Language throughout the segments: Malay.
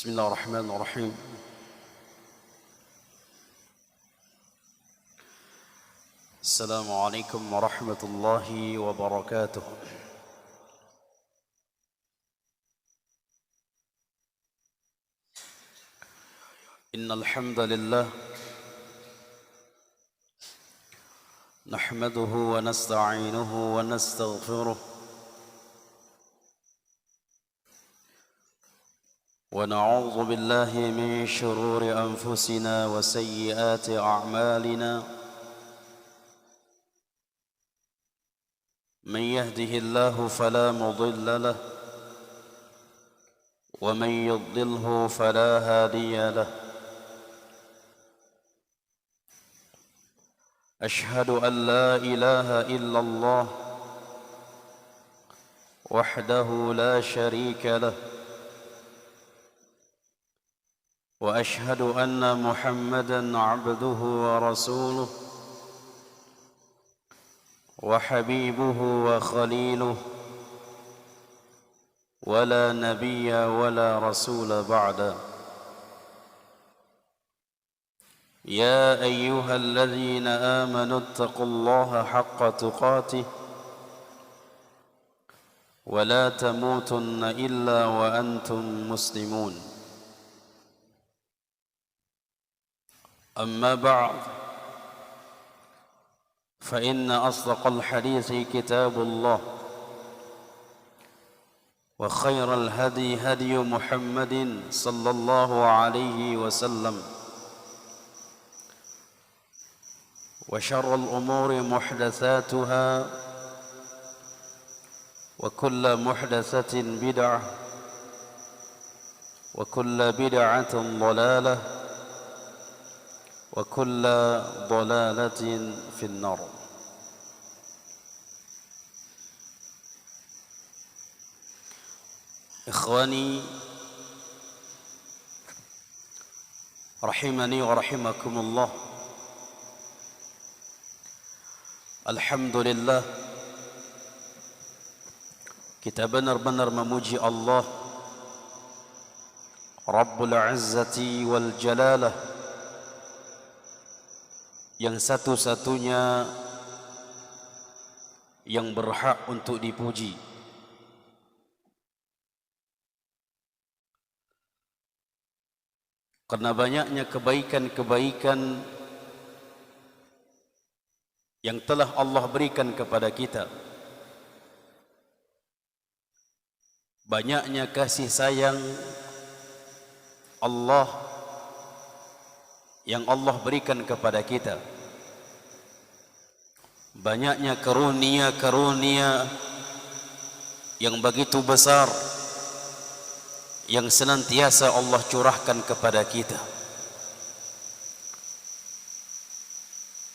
بسم الله الرحمن الرحيم. السلام عليكم ورحمة الله وبركاته. إن الحمد لله نحمده ونستعينه ونستغفره ونعوذ بالله من شرور أنفسنا وسيئات أعمالنا. من يهده الله فلا مضل له ومن يضلله فلا هادي له. أشهد أن لا إله إلا الله وحده لا شريك له، وأشهد أن محمدًا عبده ورسوله وحبيبه وخليله، ولا نبي ولا رسول بعده. يا أيها الذين آمنوا اتقوا الله حق تقاته ولا تموتن إلا وأنتم مسلمون. أما بعد، فإن أصدق الحديث كتاب الله، وخير الهدي هدي محمد صلى الله عليه وسلم، وشر الأمور محدثاتها، وكل محدثة بدعة، وكل بدعة ضلالة، وكل ضلالة في النار. إخواني رحمني ورحمكم الله. Alhamdulillah, kita benar-benar memuji Allah Rabbul Izzati wal Jalalah, yang satu-satunya yang berhak untuk dipuji. Karena banyaknya kebaikan-kebaikan yang telah Allah berikan kepada kita, banyaknya kasih sayang Allah yang Allah berikan kepada kita, banyaknya karunia-karunia yang begitu besar yang senantiasa Allah curahkan kepada kita.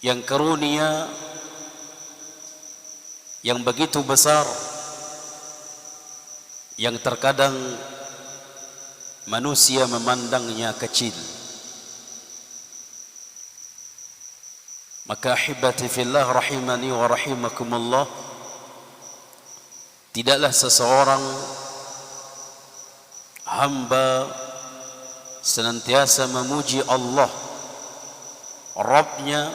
Yang karunia yang begitu besar yang terkadang manusia memandangnya kecil. Maka ahibati fillah rahimani wa rahimakumullah, tidaklah seseorang hamba senantiasa memuji Allah Rabbnya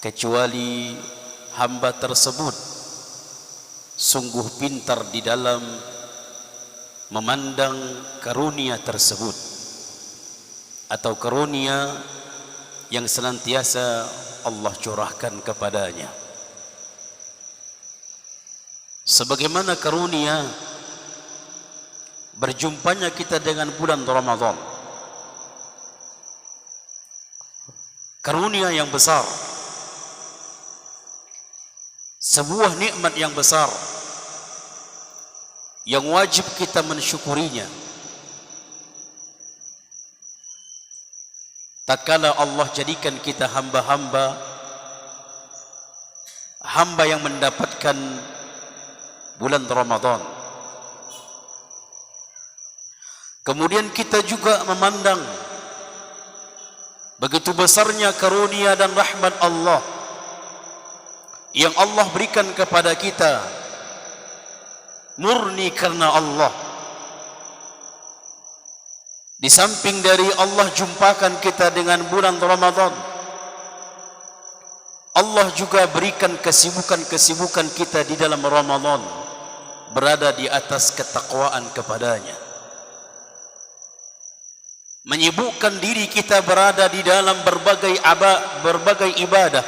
kecuali hamba tersebut sungguh pintar di dalam memandang karunia tersebut, atau karunia yang senantiasa Allah curahkan kepadanya. Sebagaimana karunia berjumpanya kita dengan bulan Ramadan, karunia yang besar, sebuah nikmat yang besar yang wajib kita mensyukurinya. Tatkala Allah jadikan kita hamba-hamba yang mendapatkan bulan Ramadan, kemudian kita juga memandang begitu besarnya karunia dan rahmat Allah yang Allah berikan kepada kita murni karena Allah, Di samping dari Allah jumpakan kita dengan bulan Ramadan, Allah juga berikan kesibukan-kesibukan kita di dalam Ramadan, berada di atas ketakwaan kepadanya. Menyibukkan diri kita berada di dalam berbagai ibadah,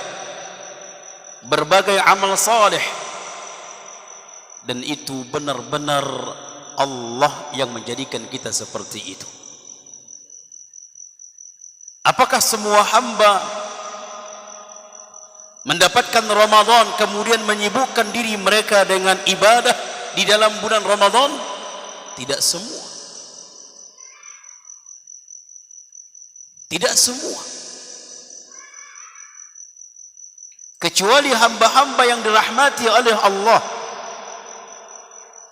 berbagai amal saleh, dan itu benar-benar Allah yang menjadikan kita seperti itu. Apakah semua hamba mendapatkan Ramadan kemudian menyibukkan diri mereka dengan ibadah di dalam bulan Ramadan? Tidak semua. Tidak semua. Kecuali hamba-hamba yang dirahmati oleh Allah.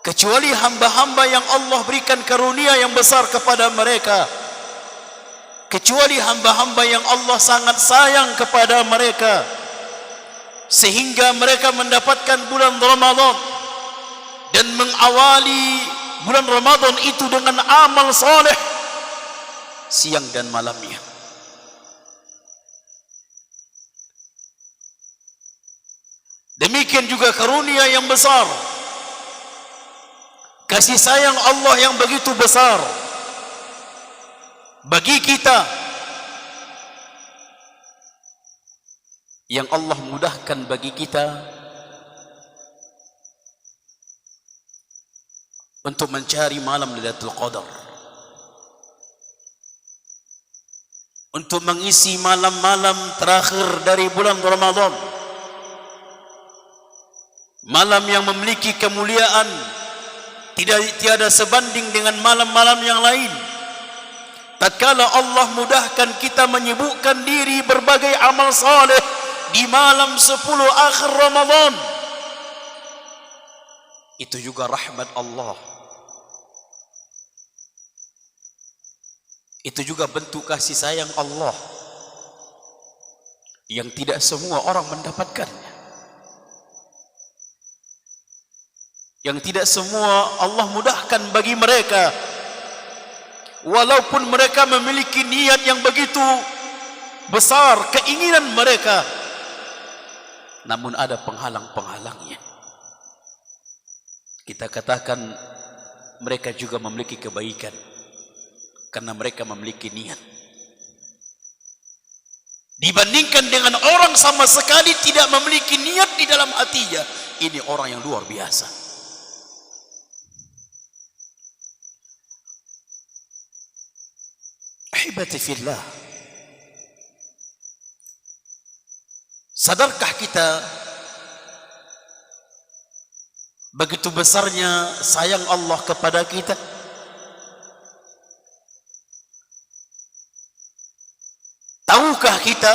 Kecuali hamba-hamba yang Allah berikan karunia yang besar kepada mereka. Kecuali hamba-hamba yang Allah sangat sayang kepada mereka, sehingga mereka mendapatkan bulan Ramadan dan mengawali bulan Ramadan itu dengan amal saleh siang dan malamnya. Demikian juga karunia yang besar, kasih sayang Allah yang begitu besar bagi kita, yang Allah mudahkan bagi kita untuk mencari malam Lailatul Qadar, untuk mengisi malam-malam terakhir dari bulan Ramadan, malam yang memiliki kemuliaan tiada sebanding dengan malam-malam yang lain. Tatkala Allah mudahkan kita menyibukkan diri berbagai amal saleh di malam 10 akhir Ramadan, itu juga rahmat Allah. Itu juga bentuk kasih sayang Allah yang tidak semua orang mendapatkannya, yang tidak semua Allah mudahkan bagi mereka. Walaupun mereka memiliki niat yang begitu besar, keinginan mereka, namun ada penghalang-penghalangnya. Kita katakan mereka juga memiliki kebaikan karena mereka memiliki niat, dibandingkan dengan orang sama sekali tidak memiliki niat di dalam hatinya. Ini orang yang luar biasa. Ahibati fillah, sadarkah kita begitu besarnya sayang Allah kepada kita? Tahukah kita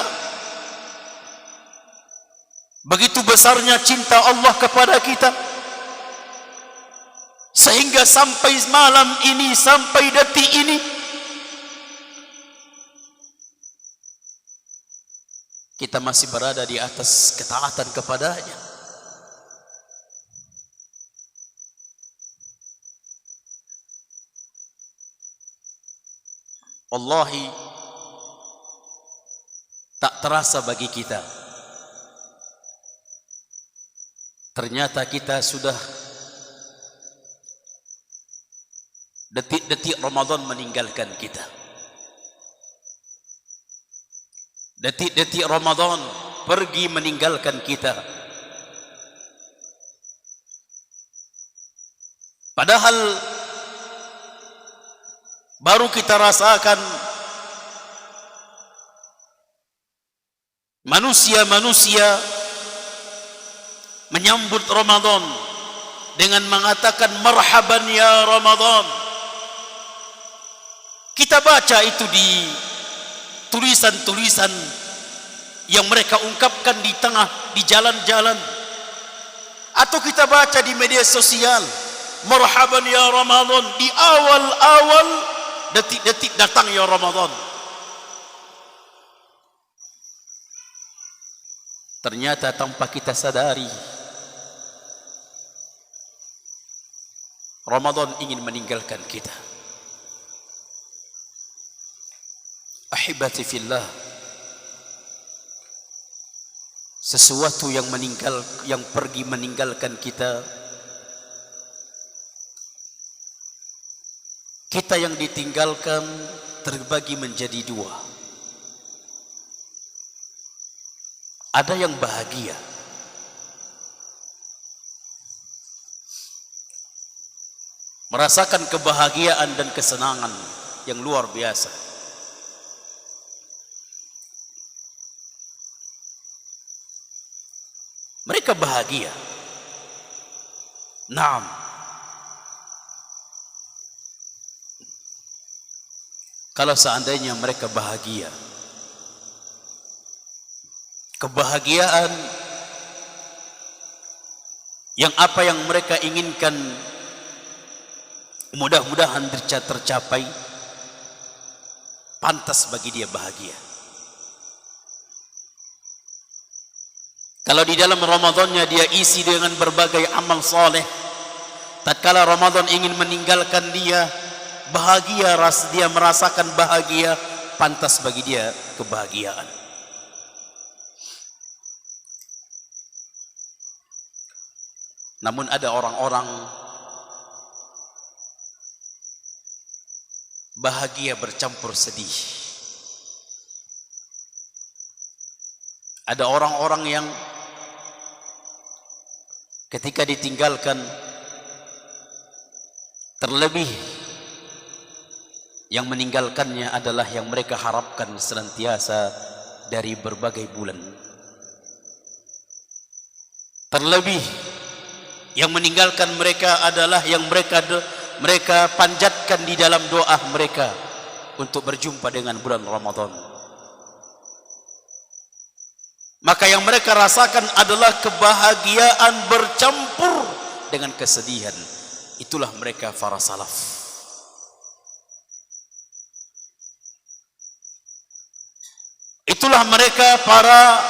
begitu besarnya cinta Allah kepada kita, sehingga sampai malam ini, sampai detik ini, kita masih berada di atas ketaatan kepadanya. Wallahi, tak terasa bagi kita, ternyata kita sudah detik-detik Ramadan meninggalkan kita. Detik-detik Ramadan pergi meninggalkan kita. Padahal baru kita rasakan manusia-manusia menyambut Ramadan dengan mengatakan marhaban ya Ramadan. Kita baca itu di tulisan-tulisan yang mereka ungkapkan di jalan-jalan, atau kita baca di media sosial, marhaban ya Ramadan, di awal-awal detik-detik datang ya Ramadan. Ternyata tanpa kita sadari, Ramadan ingin meninggalkan kita. Ahibati fillah, sesuatu yang pergi meninggalkan kita, kita yang ditinggalkan terbagi menjadi dua. Ada yang bahagia, merasakan kebahagiaan dan kesenangan yang luar biasa. Mereka bahagia. Naam. Kalau seandainya mereka bahagia, kebahagiaan yang apa yang mereka inginkan mudah-mudahan tercapai, pantas bagi dia bahagia. Kalau di dalam Ramadannya dia isi dengan berbagai amal soleh, tatkala Ramadan ingin meninggalkan dia, bahagia, dia merasakan bahagia, pantas bagi dia kebahagiaan. Namun ada orang-orang bahagia bercampur sedih. Ada orang-orang yang ketika ditinggalkan, terlebih yang meninggalkannya adalah yang mereka harapkan senantiasa dari berbagai bulan. Terlebih yang meninggalkan mereka adalah yang mereka panjatkan di dalam doa mereka untuk berjumpa dengan bulan Ramadan. Maka yang mereka rasakan adalah kebahagiaan bercampur dengan kesedihan. Itulah mereka para salaf. Itulah mereka para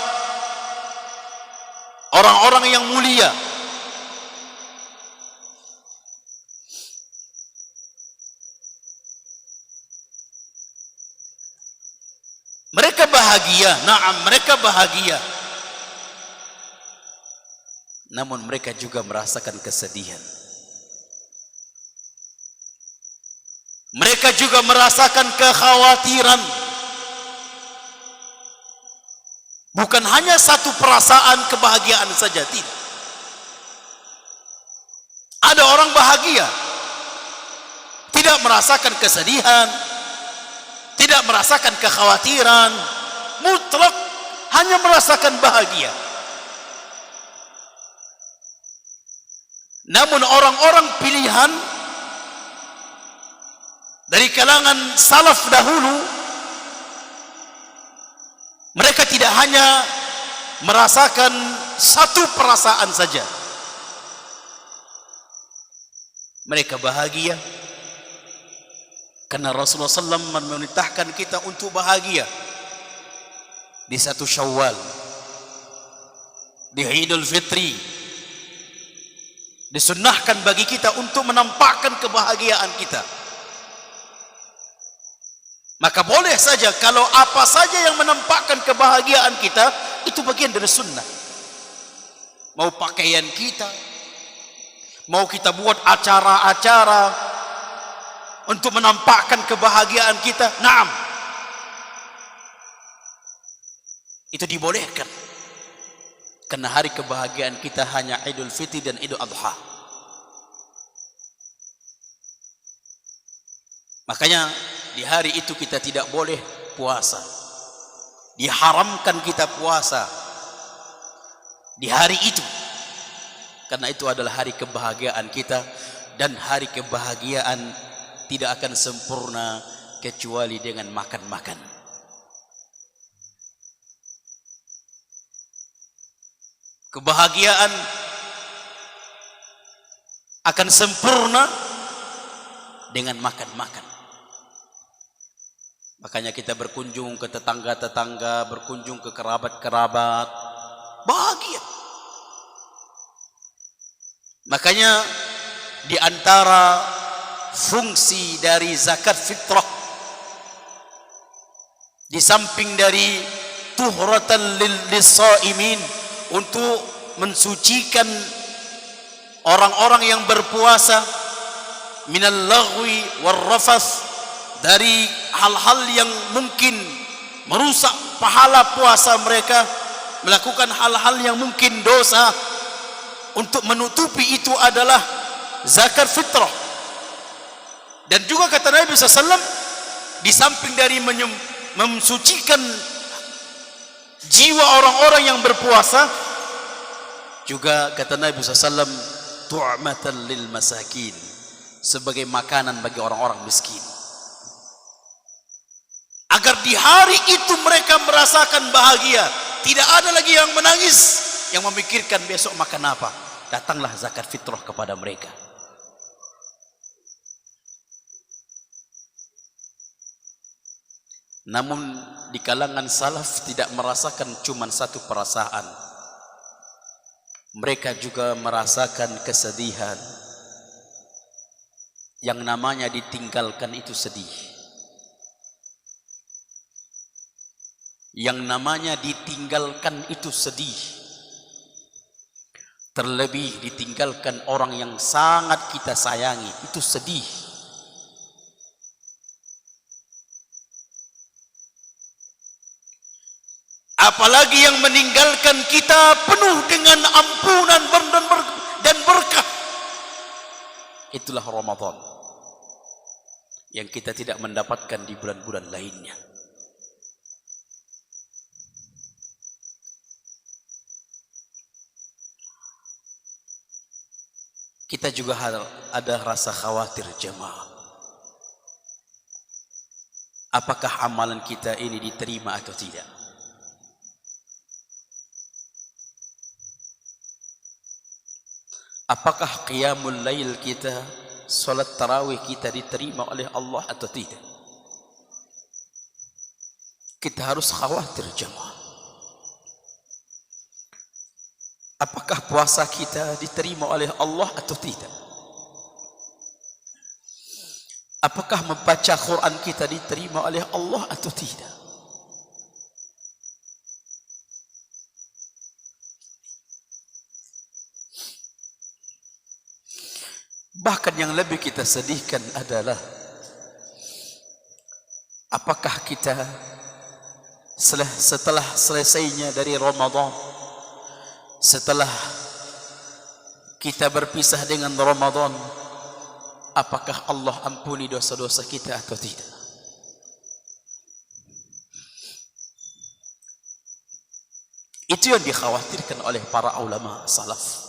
orang-orang yang mulia. Mereka bahagia, naam, mereka bahagia. Namun mereka juga merasakan kesedihan. Mereka juga merasakan kekhawatiran. Bukan hanya satu perasaan kebahagiaan saja, tidak. Ada orang bahagia, tidak merasakan kesedihan, tidak merasakan kekhawatiran, mutlak hanya merasakan bahagia. Namun orang-orang pilihan dari kalangan salaf dahulu, mereka tidak hanya merasakan satu perasaan saja. Mereka bahagia karena Rasulullah SAW memerintahkan kita untuk bahagia di 1 Syawal, di Idul Fitri. Disunnahkan bagi kita untuk menampakkan kebahagiaan kita. Maka boleh saja kalau apa saja yang menampakkan kebahagiaan kita, itu bagian dari sunnah. Mau pakaian kita, mau kita buat acara-acara untuk menampakkan kebahagiaan kita, naam, itu dibolehkan. Karena hari kebahagiaan kita hanya Idul Fitri dan Idul Adha. Makanya di hari itu kita tidak boleh puasa. Diharamkan kita puasa di hari itu. Karena itu adalah hari kebahagiaan kita, dan hari kebahagiaan tidak akan sempurna kecuali dengan makan-makan. Kebahagiaan akan sempurna dengan makan-makan. Makanya kita berkunjung ke tetangga-tetangga, berkunjung ke kerabat-kerabat, bahagia. Makanya di antara fungsi dari zakat fitrah Di samping dari tuhratan lis-shaimin, untuk mensucikan orang-orang yang berpuasa, minal laghwi war rafath, dari hal-hal yang mungkin merusak pahala puasa mereka, melakukan hal-hal yang mungkin dosa. Untuk menutupi itu adalah zakat fitrah. Dan juga kata Nabi SAW, di samping dari mensucikan jiwa orang-orang yang berpuasa, juga kata Nabi SAW, tu'matan lil masakin, sebagai makanan bagi orang-orang miskin, agar di hari itu mereka merasakan bahagia. Tidak ada lagi yang menangis, yang memikirkan besok makan apa. Datanglah zakat fitrah kepada mereka. Namun di kalangan salaf tidak merasakan cuma satu perasaan. Mereka juga merasakan kesedihan. Yang namanya ditinggalkan itu sedih. Yang namanya ditinggalkan itu sedih. Terlebih ditinggalkan orang yang sangat kita sayangi, itu sedih. Apalagi yang meninggalkan kita penuh dengan ampunan dan berkah. Itulah Ramadan yang kita tidak mendapatkan di bulan-bulan lainnya. Kita juga ada rasa khawatir jemaah. Apakah amalan kita ini diterima atau tidak? Apakah qiyamul lail kita, salat tarawih kita diterima oleh Allah atau tidak? Kita harus khawatir jemaah. Apakah puasa kita diterima oleh Allah atau tidak? Apakah membaca Quran kita diterima oleh Allah atau tidak? Bahkan yang lebih kita sedihkan adalah, apakah kita setelah selesainya dari Ramadan, setelah kita berpisah dengan Ramadan, apakah Allah ampuni dosa-dosa kita atau tidak? Itu yang dikhawatirkan oleh para ulama salaf.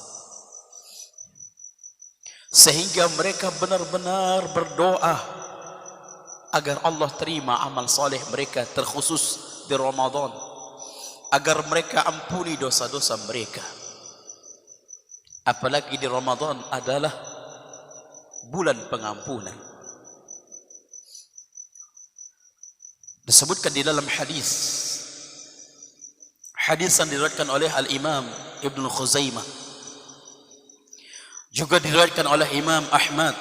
Sehingga mereka benar-benar berdoa agar Allah terima amal soleh mereka, terkhusus di Ramadan, agar mereka ampuni dosa-dosa mereka. Apalagi di Ramadan adalah bulan pengampunan. Disebutkan di dalam hadis yang diriwayatkan oleh Al-Imam Ibnu Khuzaimah, juga diriwayatkan oleh Imam Ahmad,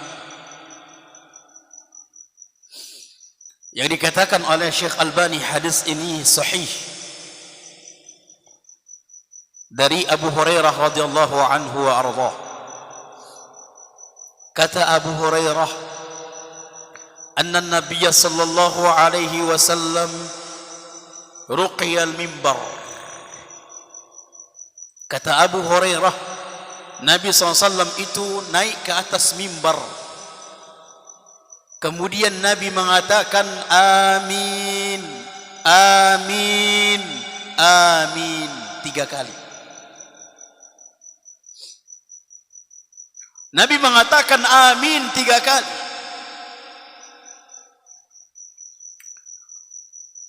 yang dikatakan oleh Syekh Albani hadis ini sahih, dari Abu Hurairah radhiyallahu anhu wa ardhah. Kata Abu Hurairah, anna Nabiy sallallahu alaihi wasallam ruqiya al-mimbar. Kata Abu Hurairah, Nabi SAW itu naik ke atas mimbar. Kemudian Nabi mengatakan amin, amin, amin 3 kali. Nabi mengatakan amin 3 kali.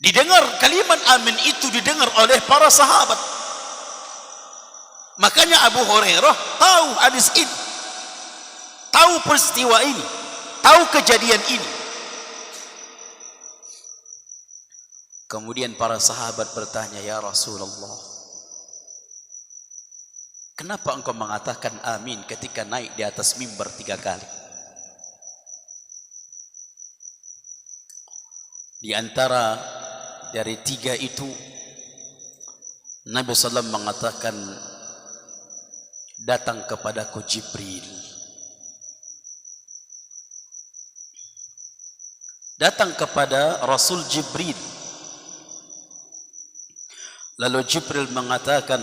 Didengar kalimat amin itu didengar oleh para sahabat. Makanya Abu Hurairah tahu hadis ini, tahu peristiwa ini, tahu kejadian ini. Kemudian para sahabat bertanya, ya Rasulullah, kenapa engkau mengatakan amin ketika naik di atas mimbar 3 kali? Di dari tiga itu Nabi SAW mengatakan, datang kepadaku Jibril. Datang kepada Rasul Jibril. Lalu Jibril mengatakan,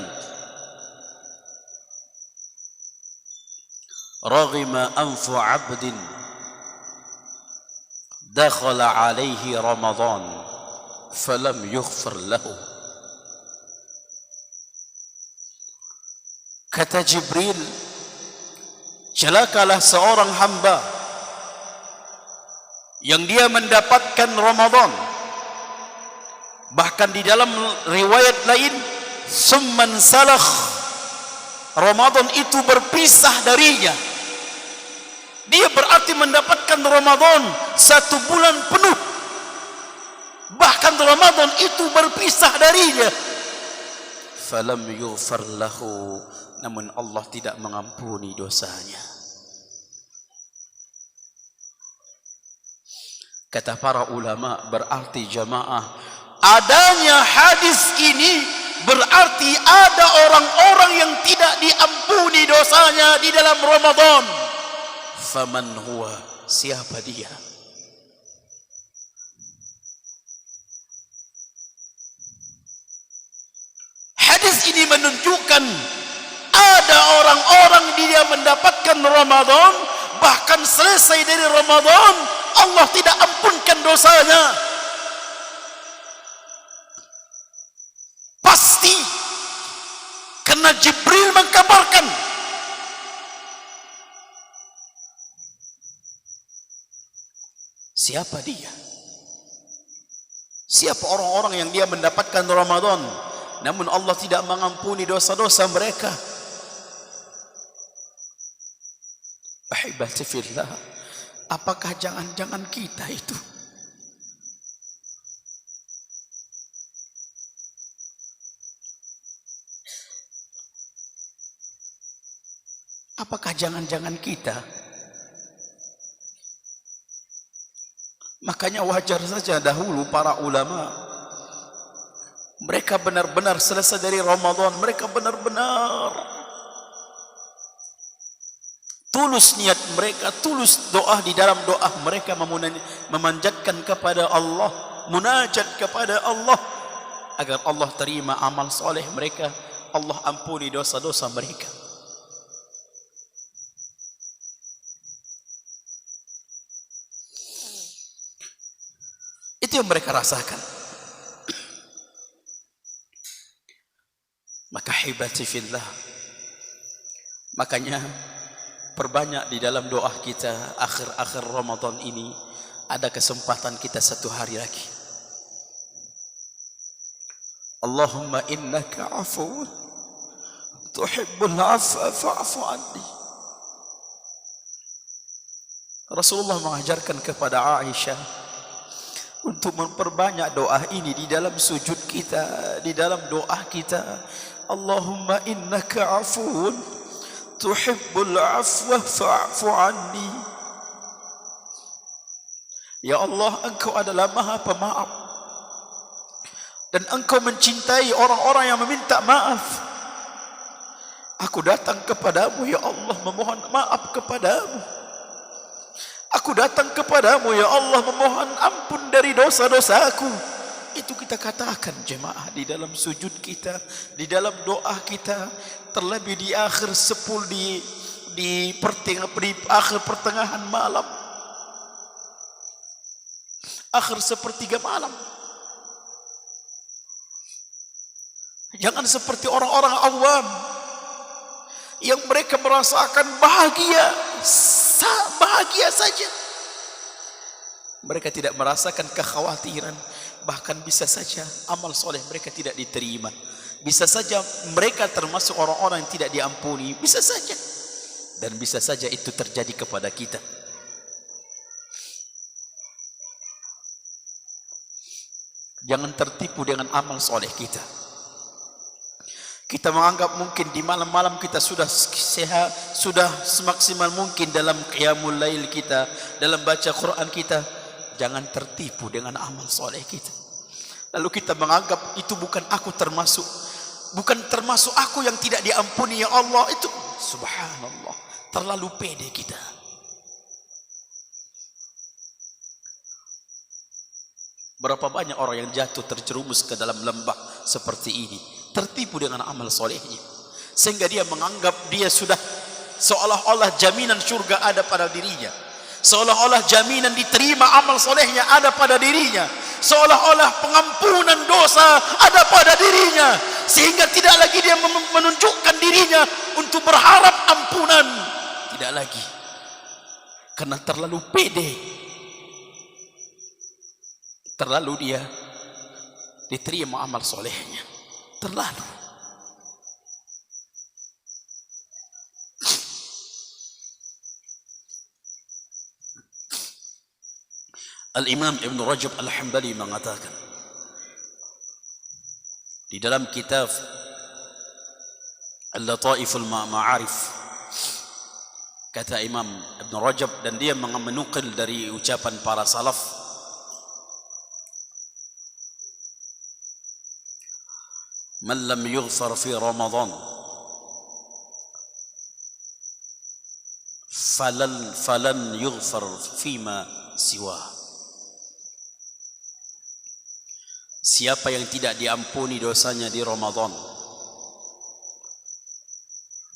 raghima anfu 'abdin dakhala 'alaihi Ramadan falam yughfar lahu. Kata Jibril, celakalah seorang hamba yang dia mendapatkan Ramadan, bahkan di dalam riwayat lain, summan salakh, Ramadan itu berpisah darinya. Dia berarti mendapatkan Ramadan 1 bulan penuh, bahkan Ramadan itu berpisah darinya. Falam yughfar lahu, namun Allah tidak mengampuni dosanya. Kata para ulama, berarti jamaah, adanya hadis ini berarti ada orang-orang yang tidak diampuni dosanya di dalam Ramadan. Faman huwa, siapa dia? Hadis ini menunjukkan ada orang-orang dia mendapatkan Ramadan, bahkan selesai dari Ramadan Allah tidak ampunkan dosanya. Pasti karena Jibril mengkabarkan. Siapa dia? Siapa orang-orang yang dia mendapatkan Ramadan namun Allah tidak mengampuni dosa-dosa mereka? Ahibati fillah, apakah jangan-jangan kita itu? Apakah jangan-jangan kita? Makanya wajar saja dahulu para ulama, mereka benar-benar selesai dari Ramadan, mereka benar-benar tulus niat mereka, tulus doa di dalam doa mereka, memanjatkan kepada Allah, munajat kepada Allah agar Allah terima amal soleh mereka, Allah ampuni dosa-dosa mereka. Itu yang mereka rasakan. Maka hibati fillah, makanya perbanyak di dalam doa kita akhir-akhir Ramadan ini. Ada kesempatan kita 1 hari lagi. Allahumma innaka afuwun tuhibbul afwa fa'fu anni. Rasulullah mengajarkan kepada Aisyah untuk memperbanyak doa ini di dalam sujud kita, di dalam doa kita. Allahumma innaka afuwun tuhibbul afwa fa'fu anni. Ya Allah, Engkau adalah Maha Pemaaf dan Engkau mencintai orang-orang yang meminta maaf. Aku datang kepadamu ya Allah memohon maaf kepadamu. Aku datang kepadamu ya Allah memohon ampun dari dosa-dosaku. Itu kita katakan jemaah di dalam sujud kita, di dalam doa kita, terlebih di akhir di akhir pertengahan malam, akhir sepertiga malam. Jangan seperti orang-orang awam yang mereka merasakan bahagia saja. Mereka tidak merasakan kekhawatiran. Bahkan bisa saja amal soleh mereka tidak diterima. Bisa saja mereka termasuk orang-orang yang tidak diampuni. Bisa saja. Dan bisa saja itu terjadi kepada kita. Jangan tertipu dengan amal soleh kita. Kita menganggap mungkin di malam-malam kita sudah sehat, sudah semaksimal mungkin dalam qiyamul lail kita, dalam baca Quran kita. Jangan tertipu dengan amal soleh kita. Lalu kita menganggap itu bukan aku termasuk, bukan termasuk aku yang tidak diampuni ya Allah. Itu subhanallah, terlalu pede kita. Berapa banyak orang yang jatuh terjerumus ke dalam lembah seperti ini, tertipu dengan amal solehnya, sehingga dia menganggap dia sudah seolah-olah jaminan surga ada pada dirinya, seolah-olah jaminan diterima amal solehnya ada pada dirinya, seolah-olah pengampunan dosa ada pada dirinya, sehingga tidak lagi dia menunjukkan dirinya untuk berharap ampunan, tidak lagi, karena terlalu pede. Terlalu dia diterima amal solehnya, terlalu. Al-Imam Ibn Rajab Al-Hambali mengatakan di dalam kitab Al-Lataiful Ma'arif, kata Imam Ibn Rajab, dan dia menukil dari ucapan para salaf, man lam yughfar fi Ramadan falan yughfar fima siwa. Siapa yang tidak diampuni dosanya di Ramadan,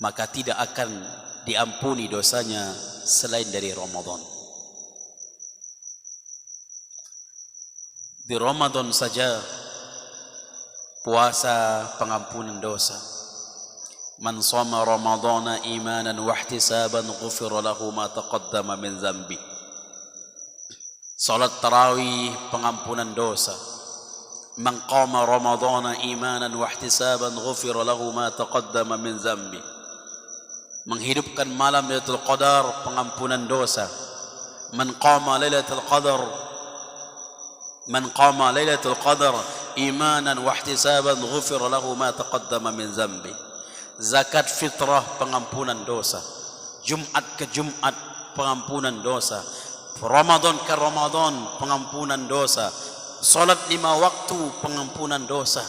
maka tidak akan diampuni dosanya selain dari Ramadan. Di Ramadan saja puasa pengampunan dosa. Man shoma ramadhana imanan wa ihtisaban ghufira lahu ma taqaddama min dzambi. Salat tarawih pengampunan dosa. Man qama ramadhana imanan wa ihtisaban ghufira lahu ma taqaddama min dzambi. Menghidupkan malam Lailatul Qadar pengampunan dosa. Man qama Lailatul Qadar imanan wa ihtisaban ghufira lahu ma taqaddama min dzambi. Zakat fitrah pengampunan dosa, Jumat ke Jumat pengampunan dosa, Ramadan ke Ramadan pengampunan dosa, salat 5 waktu pengampunan dosa.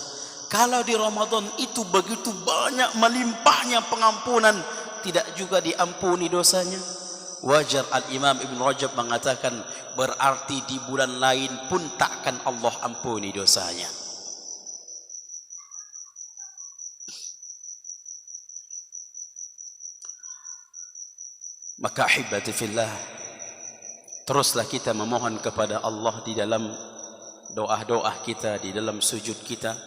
Kalau di Ramadan itu begitu banyak melimpahnya pengampunan, tidak juga diampuni dosanya. Wajar Al-Imam Ibn Rajab mengatakan, berarti di bulan lain pun takkan Allah ampuni dosanya. Maka ahibati fillah, teruslah kita memohon kepada Allah di dalam doa-doa kita, di dalam sujud kita.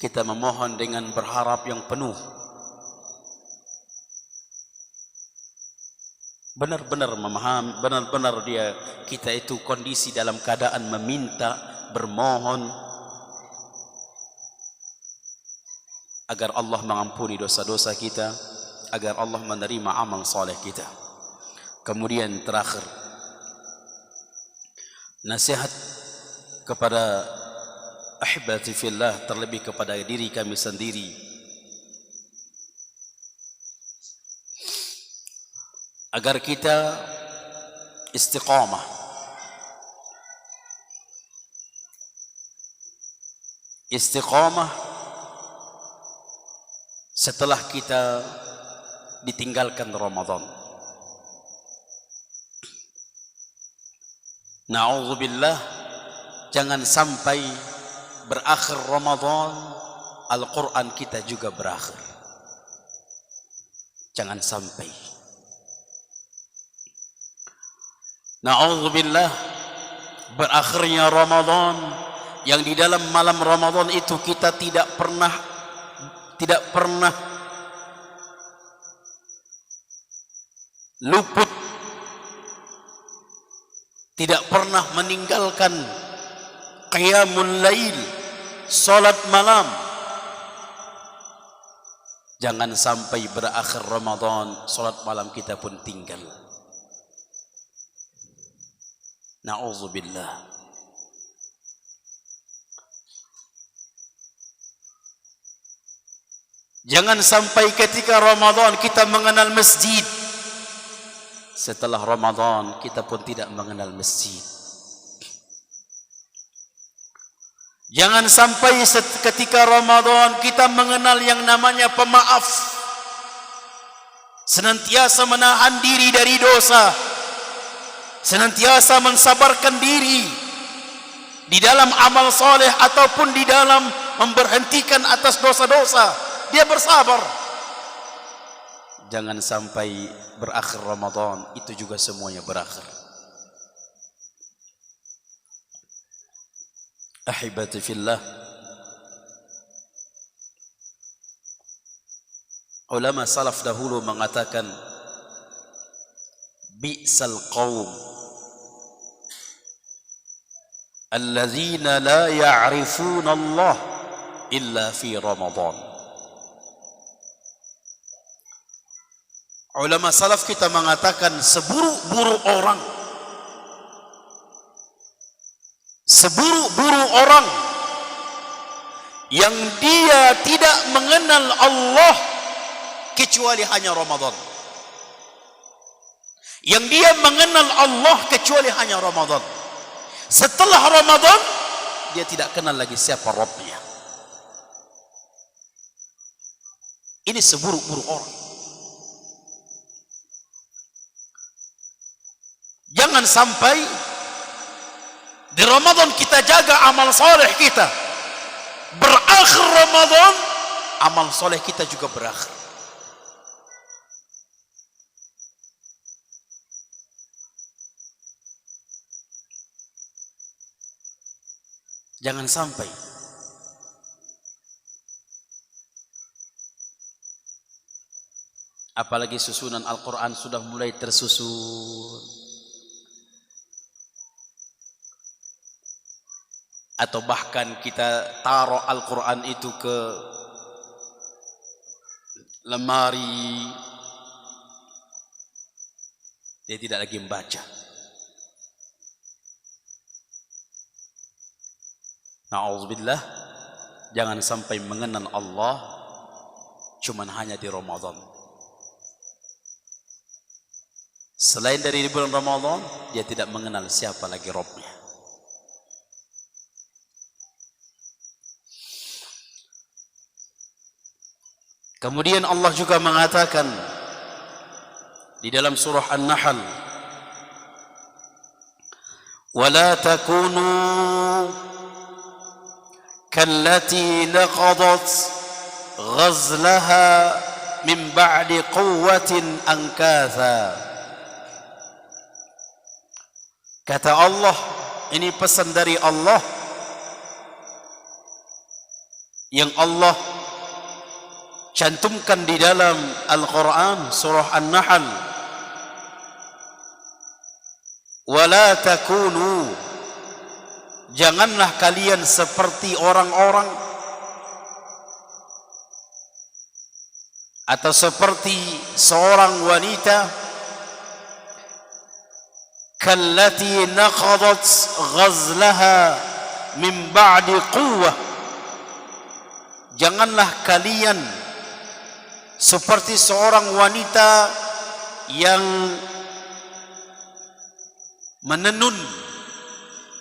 Kita memohon dengan berharap yang penuh, benar-benar memahami, benar-benar kita itu kondisi dalam keadaan meminta, bermohon agar Allah mengampuni dosa-dosa kita, agar Allah menerima amal soleh kita. Kemudian terakhir, nasihat kepada ahibati fillah, terlebih kepada diri kami sendiri, agar kita istiqamah, setelah kita ditinggalkan Ramadan. Na'udzubillah, jangan sampai berakhir Ramadan Al-Quran kita juga berakhir. Jangan sampai. Na'udzubillah, berakhirnya Ramadan yang di dalam malam Ramadan itu kita tidak pernah luput, tidak pernah meninggalkan qiyamul lail, salat malam. Jangan sampai berakhir Ramadan salat malam kita pun tinggal. Na'udzubillah. Jangan sampai ketika Ramadan kita mengenal masjid, setelah Ramadan kita pun tidak mengenal masjid. Jangan sampai ketika Ramadan kita mengenal yang namanya pemaaf, senantiasa menahan diri dari dosa, senantiasa mensabarkan diri di dalam amal soleh ataupun di dalam memberhentikan atas dosa-dosa. Dia bersabar. Jangan sampai berakhir Ramadan itu juga semuanya berakhir. Ahibati fillah, ulama salaf dahulu mengatakan bi'sal qaum alladzina la ya'rifuna Allah illa fi Ramadan. Ulama salaf kita mengatakan seburuk-buruk orang, seburuk-buruk orang yang dia tidak mengenal Allah kecuali hanya Ramadan. Yang dia mengenal Allah kecuali hanya Ramadan. Setelah Ramadan dia tidak kenal lagi siapa Rabbnya. Ini seburuk-buruk orang. Jangan sampai di Ramadan kita jaga amal soleh kita, berakhir Ramadan amal soleh kita juga berakhir. Jangan sampai. Apalagi susunan Al-Quran sudah mulai tersusun, atau bahkan kita taruh Al-Quran itu ke lemari, dia tidak lagi membaca. Na'udzubillah, jangan sampai mengenal Allah cuman hanya di Ramadan. Selain dari bulan Ramadan, dia tidak mengenal siapa lagi Rabbnya. Kemudian Allah juga mengatakan di dalam surah An-Nahl, "Wala takunu kallati naqadat ghazlaha min ba'di quwwatin ankatha." Kata Allah, ini pesan dari Allah yang Allah cantumkan di dalam Al-Quran surah An-Nahl. Wala takunu, janganlah kalian seperti orang-orang atau seperti seorang wanita kallati naqadat ghazlaha min ba'di quwwah. Janganlah kalian seperti seorang wanita yang menenun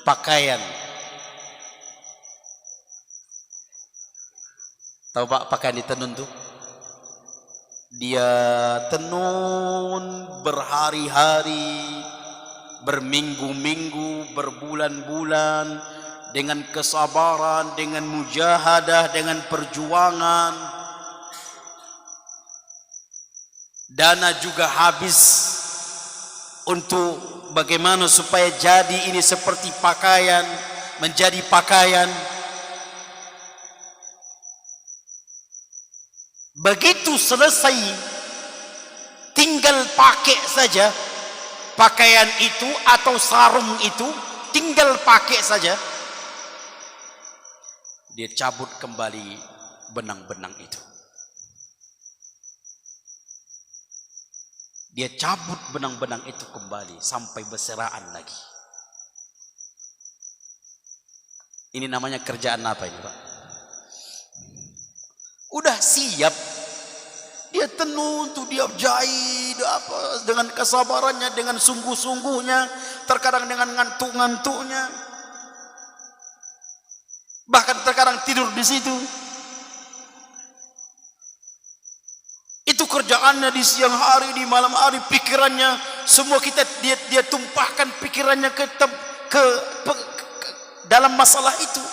pakaian. Tahu Pak pakaian ditenun tuh? Dia tenun berhari-hari, berminggu-minggu, berbulan-bulan, dengan kesabaran, dengan mujahadah, dengan perjuangan. Dana juga habis untuk bagaimana supaya jadi ini seperti pakaian, menjadi pakaian. Begitu selesai, tinggal pakai saja pakaian itu atau sarung itu, tinggal pakai saja, dia cabut kembali benang-benang itu. Dia cabut benang-benang itu kembali sampai beseraan lagi. Ini namanya kerjaan apa ini Pak? Udah siap, dia tenun tuh, dia jahit apa, dengan kesabarannya, dengan sungguh-sungguhnya, terkadang dengan ngantuk-ngantuknya. Bahkan terkadang tidur di situ. Itu kerjaannya di siang hari, di malam hari, pikirannya semua dia tumpahkan pikirannya ke dalam masalah itu.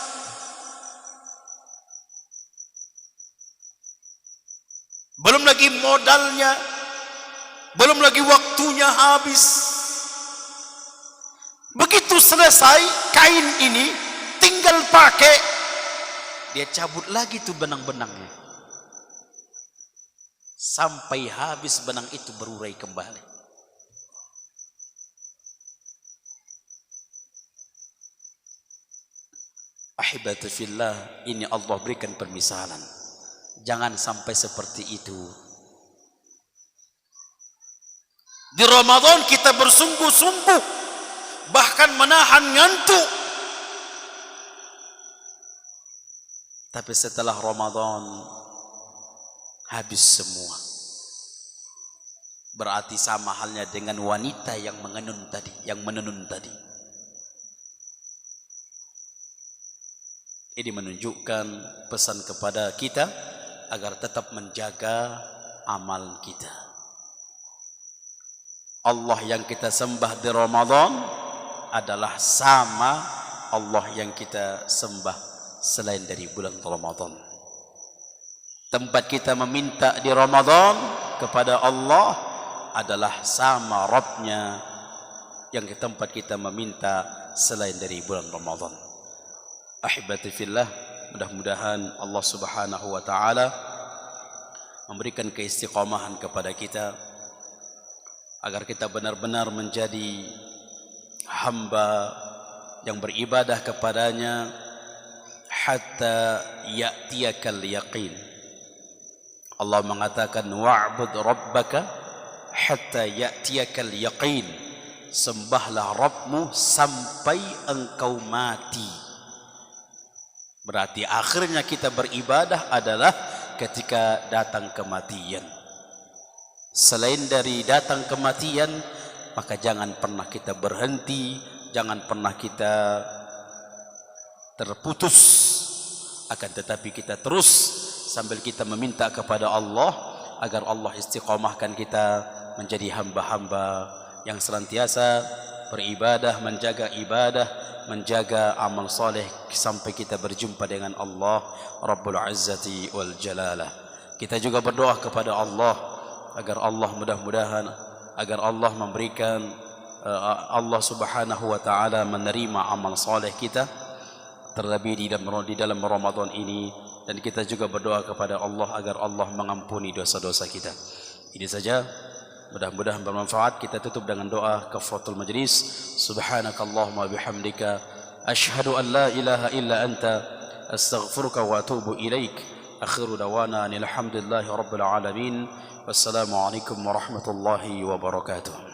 Belum lagi modalnya, belum lagi waktunya habis. Begitu selesai kain ini, tinggal pakai, dia cabut lagi tuh benang-benangnya. Sampai habis benang itu berurai kembali. Ahibati fillah, ini Allah berikan permisalan. Jangan sampai seperti itu. Di Ramadan kita bersungguh-sungguh, bahkan menahan ngantuk. Tapi setelah Ramadan habis semua. Berarti sama halnya dengan wanita yang menenun tadi. Ini menunjukkan pesan kepada kita agar tetap menjaga amal kita. Allah yang kita sembah di Ramadan adalah sama Allah yang kita sembah selain dari bulan Ramadan. Tempat kita meminta di Ramadan kepada Allah adalah sama Rabbnya yang ke tempat kita meminta selain dari bulan Ramadan. Ahibati fillah, mudah-mudahan Allah Subhanahu wa taala memberikan keistiqomahan kepada kita agar kita benar-benar menjadi hamba yang beribadah kepadanya hatta ya'tiyakal yaqin. Allah mengatakan wa'bud rabbaka hatta ya'tiyakal yaqin. Sembahlah Rabbmu sampai engkau mati. Berarti akhirnya kita beribadah adalah ketika datang kematian. Selain dari datang kematian, maka jangan pernah kita berhenti, jangan pernah kita terputus, akan tetapi kita terus sambil kita meminta kepada Allah agar Allah istiqamahkan kita menjadi hamba-hamba yang senantiasa beribadah, menjaga ibadah, menjaga amal soleh sampai kita berjumpa dengan Allah Rabbul Izzati wal Jalalah. Kita juga berdoa kepada Allah agar Allah mudah-mudahan agar Allah memberikan Allah Subhanahu wa taala menerima amal soleh kita terlebih di dalam Ramadan ini. Dan kita juga berdoa kepada Allah agar Allah mengampuni dosa-dosa kita. Ini saja, mudah-mudahan bermanfaat. Kita tutup dengan doa kafaratul majlis. Subhanakallahumma bihamdika asyhadu an la ilaha illa anta astaghfiruka wa atubu ilaik. Akhiru dawana alhamdulillahi rabbil alamin. Wassalamu alaikum warahmatullahi wabarakatuh.